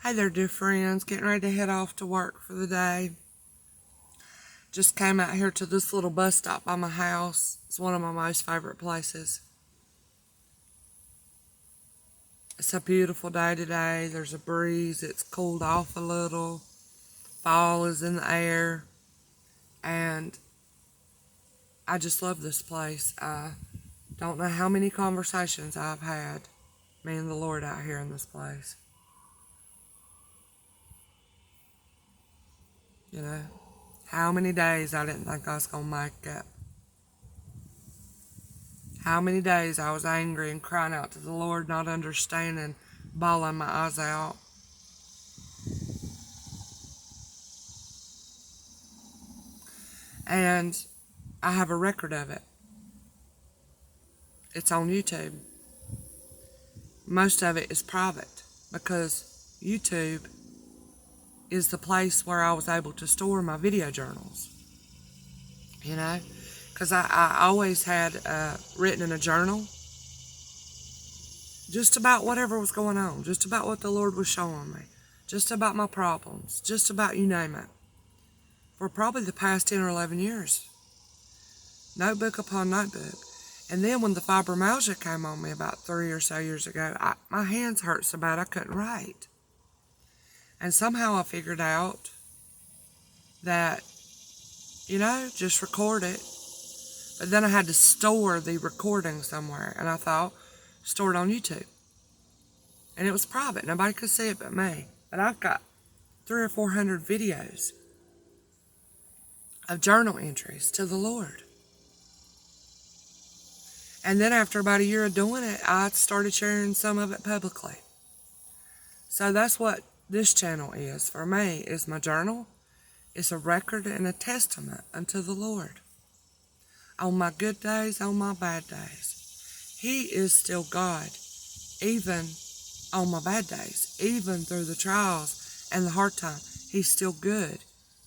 Hey there, dear friends. Getting ready to head off to work for the day. Just came out here to this little bus stop by my house. It's one of my most favorite places. It's a beautiful day today. There's a breeze. It's cooled off a little. Fall is in the air. And I just love this place. I don't know how many conversations I've had, me and the Lord, out here in this place. You know, how many days I didn't think I was going to make it. How many days I was angry and crying out to the Lord, not understanding, bawling my eyes out. And I have a record of it. It's on YouTube. Most of it is private because YouTube is the place where I was able to store my video journals. You know, because I always had written in a journal just about whatever was going on, just about what the Lord was showing me, just about my problems, just about you name it, for probably the past 10 or 11 years. Notebook upon notebook. And then when the fibromyalgia came on me about 3 or so years ago, my hands hurt so bad I couldn't write. And somehow I figured out that, just record it. But then I had to store the recording somewhere. And I thought, store it on YouTube. And it was private. Nobody could see it but me. But I've got 300 or 400 videos of journal entries to the Lord. And then after about a year of doing it, I started sharing some of it publicly. So that's what this channel is for me, is my journal. It's a record and a testament unto the Lord. On my good days, on my bad days. He is still God, even on my bad days, even through the trials and the hard time. He's still good.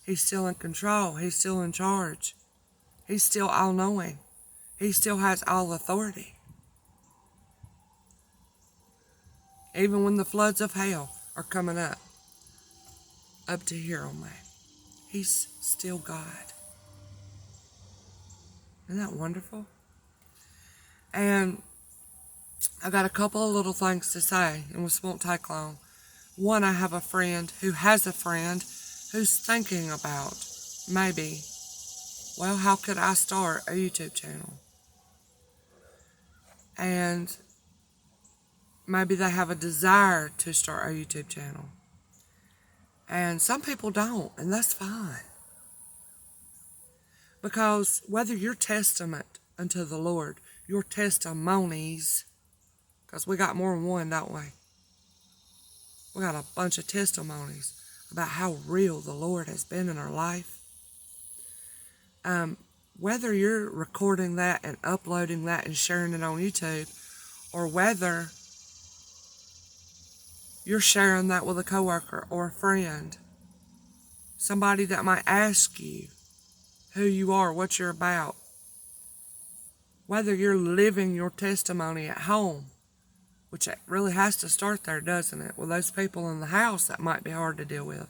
He's still in control. He's still in charge. He's still all-knowing. He still has all authority. Even when the floods of hell are coming up to here on me, He's still God. Isn't that wonderful? And I got a couple of little things to say, and this won't take long. One, I have a friend who has a friend who's thinking about maybe, how could I start a YouTube channel? And maybe they have a desire to start a YouTube channel. And some people don't, and that's fine. Because whether your testament unto the Lord, your testimonies, because we got more than one, don't we? We got a bunch of testimonies about how real the Lord has been in our life. Whether you're recording that and uploading that and sharing it on YouTube, or whether you're sharing that with a coworker or a friend, somebody that might ask you who you are, what you're about, whether you're living your testimony at home, which it really has to start there, doesn't it? With those people in the house, that might be hard to deal with.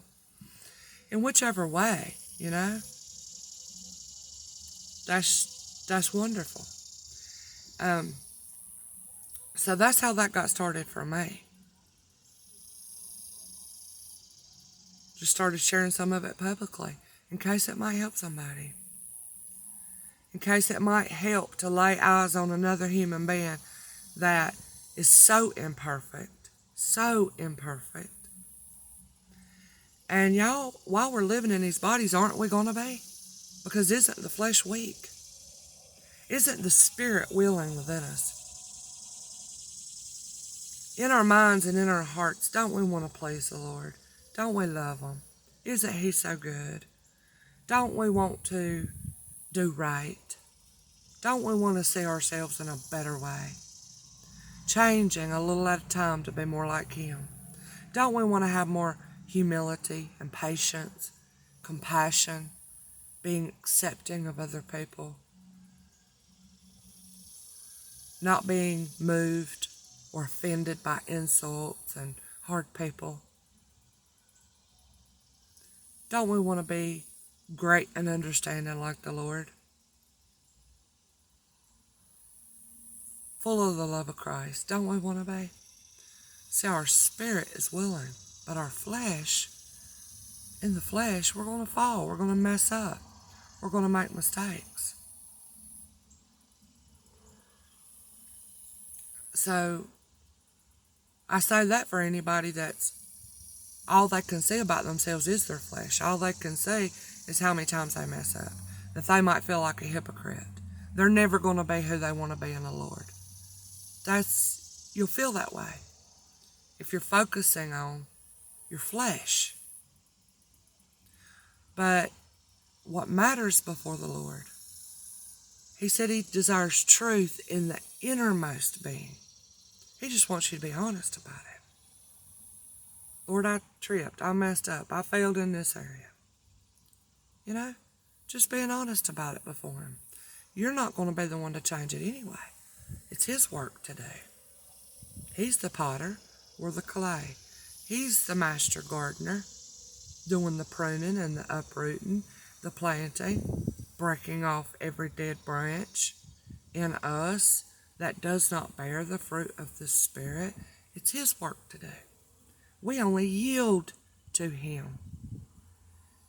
In whichever way, that's wonderful. So that's how that got started for me. Just started sharing some of it publicly in case it might help somebody. In case it might help to lay eyes on another human being that is so imperfect. So imperfect. And y'all, while we're living in these bodies, aren't we going to be? Because isn't the flesh weak? Isn't the spirit willing within us? In our minds and in our hearts, don't we want to please the Lord? Don't we love Him? Isn't He so good? Don't we want to do right? Don't we want to see ourselves in a better way? Changing a little at a time to be more like Him. Don't we want to have more humility and patience, compassion, being accepting of other people, not being moved or offended by insults and hard people? Don't we want to be great and understanding like the Lord? Full of the love of Christ. Don't we want to be? See, our spirit is willing, but our flesh, in the flesh, we're going to fall. We're going to mess up. We're going to make mistakes. So, I say that for anybody that's all they can see about themselves is their flesh. All they can see is how many times they mess up. That they might feel like a hypocrite. They're never going to be who they want to be in the Lord. You'll feel that way if you're focusing on your flesh. But what matters before the Lord, He said He desires truth in the innermost being. He just wants you to be honest about it. Lord, I tripped. I messed up. I failed in this area. You know, just being honest about it before Him. You're not going to be the one to change it anyway. It's His work to do. He's the potter. We're the clay. He's the master gardener, doing the pruning and the uprooting, the planting, breaking off every dead branch in us that does not bear the fruit of the Spirit. It's His work to do. We only yield to Him.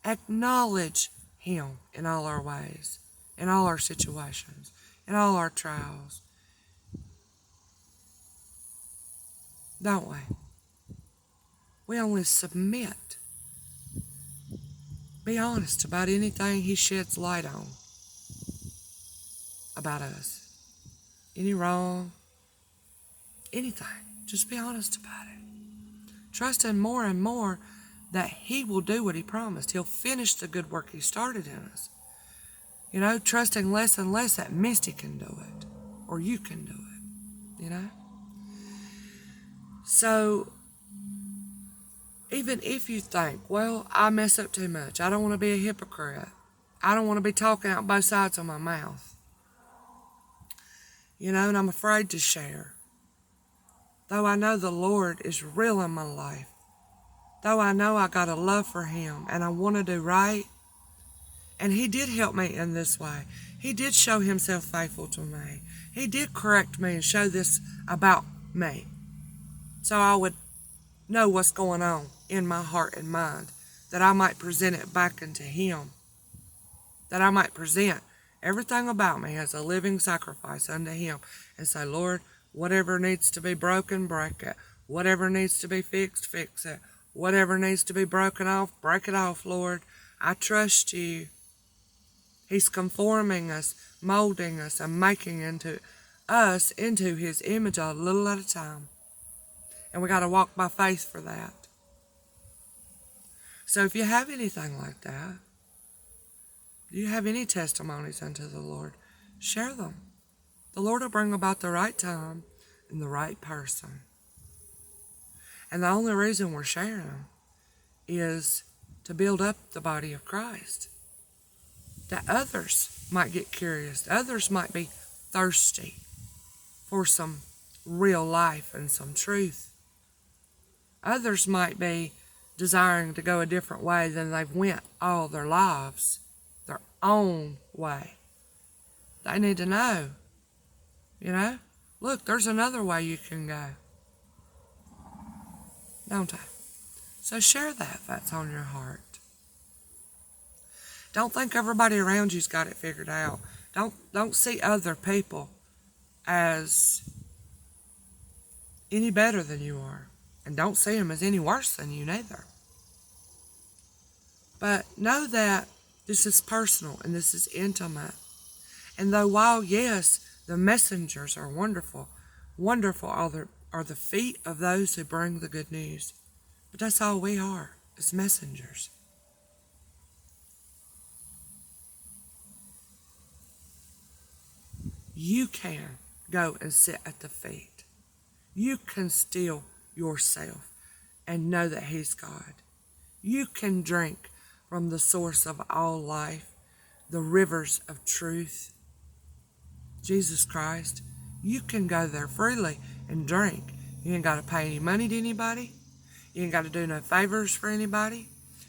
Acknowledge Him in all our ways, in all our situations, in all our trials. Don't we? We only submit. Be honest about anything He sheds light on about us. Any wrong, anything. Just be honest about it. Trusting more and more that He will do what He promised. He'll finish the good work He started in us. You know, trusting less and less that Misty can do it. Or you can do it. You know? So, even if you think, well, I mess up too much. I don't want to be a hypocrite. I don't want to be talking out both sides of my mouth. You know, and I'm afraid to share. Though I know the Lord is real in my life. Though I know I got a love for Him and I want to do right. And He did help me in this way. He did show Himself faithful to me. He did correct me and show this about me. So I would know what's going on in my heart and mind. That I might present it back unto Him. That I might present everything about me as a living sacrifice unto Him. And say, Lord, whatever needs to be broken, break it. Whatever needs to be fixed, fix it. Whatever needs to be broken off, break it off, Lord. I trust You. He's conforming us, molding us, and making us into His image a little at a time. And we got to walk by faith for that. So if you have anything like that, do you have any testimonies unto the Lord? Share them. The Lord will bring about the right time and the right person. And the only reason we're sharing them is to build up the body of Christ. That others might get curious. Others might be thirsty for some real life and some truth. Others might be desiring to go a different way than they've went all their lives, their own way. They need to know, you know, look, there's another way you can go. Don't they? So share that if that's on your heart. Don't think everybody around you's got it figured out. Don't see other people as any better than you are. And don't see them as any worse than you neither. But know that this is personal and this is intimate. And though while, yes, the messengers are wonderful, wonderful are the feet of those who bring the good news. But that's all we are, as messengers. You can go and sit at the feet. You can still yourself and know that He's God. You can drink from the source of all life, the rivers of truth, Jesus Christ. You can go there freely and drink. You ain't got to pay any money to anybody. You ain't got to do no favors for anybody.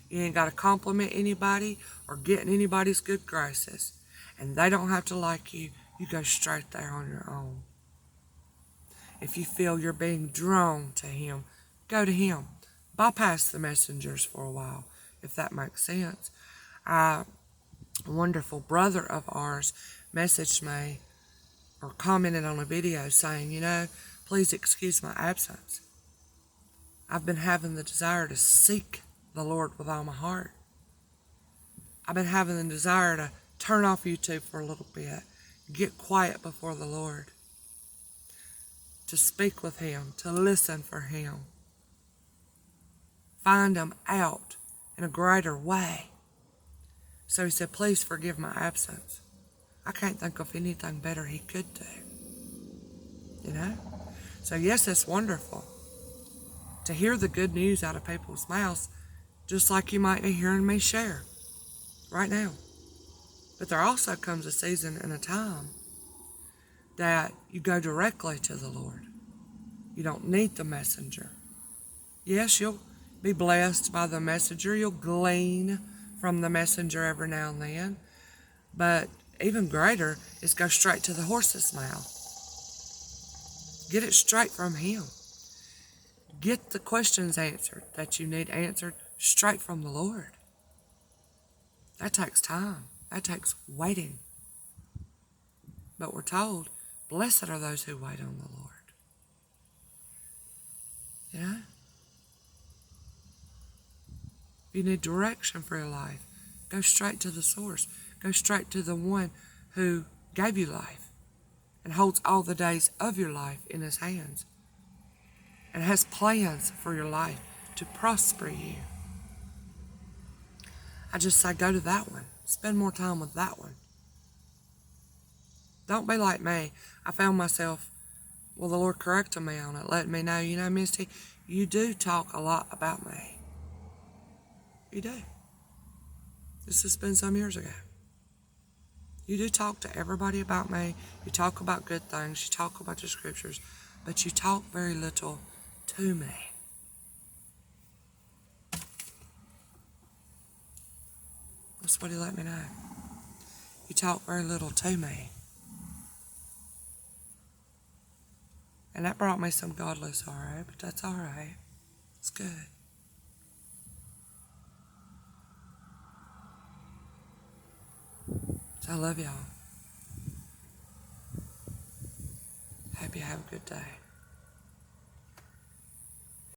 You ain't got to compliment anybody or get in anybody's good graces. And they don't have to like you. You go straight there on your own. If you feel you're being drawn to him, go to him. Bypass the messengers for a while, if that makes sense. A wonderful brother of ours messaged me or commented on a video saying, please excuse my absence. I've been having the desire to seek the Lord with all my heart. I've been having the desire to turn off YouTube for a little bit, get quiet before the Lord, to speak with him, to listen for him, find him out in a greater way. So he said, please forgive my absence. I can't think of anything better he could do. So yes, it's wonderful to hear the good news out of people's mouths, just like you might be hearing me share right now. But there also comes a season and a time that you go directly to the Lord. You don't need the messenger. Yes, you'll be blessed by the messenger. You'll glean from the messenger every now and then. But even greater is go straight to the horse's mouth. Get it straight from him. Get the questions answered that you need answered straight from the Lord. That takes time. That takes waiting. But we're told, blessed are those who wait on the Lord. If you need direction for your life, go straight to the source. Go straight to the one who gave you life and holds all the days of your life in his hands and has plans for your life to prosper you. I just say go to that one. Spend more time with that one. Don't be like me. I found myself, the Lord corrected me on it, letting me know, Misty, you do talk a lot about me. You do. This has been some years ago. You do talk to everybody about me. You talk about good things. You talk about the scriptures. But you talk very little to me. That's what he let me know. You talk very little to me. And that brought me some godly sorrow, but that's all right. It's good. So I love y'all. Hope you have a good day.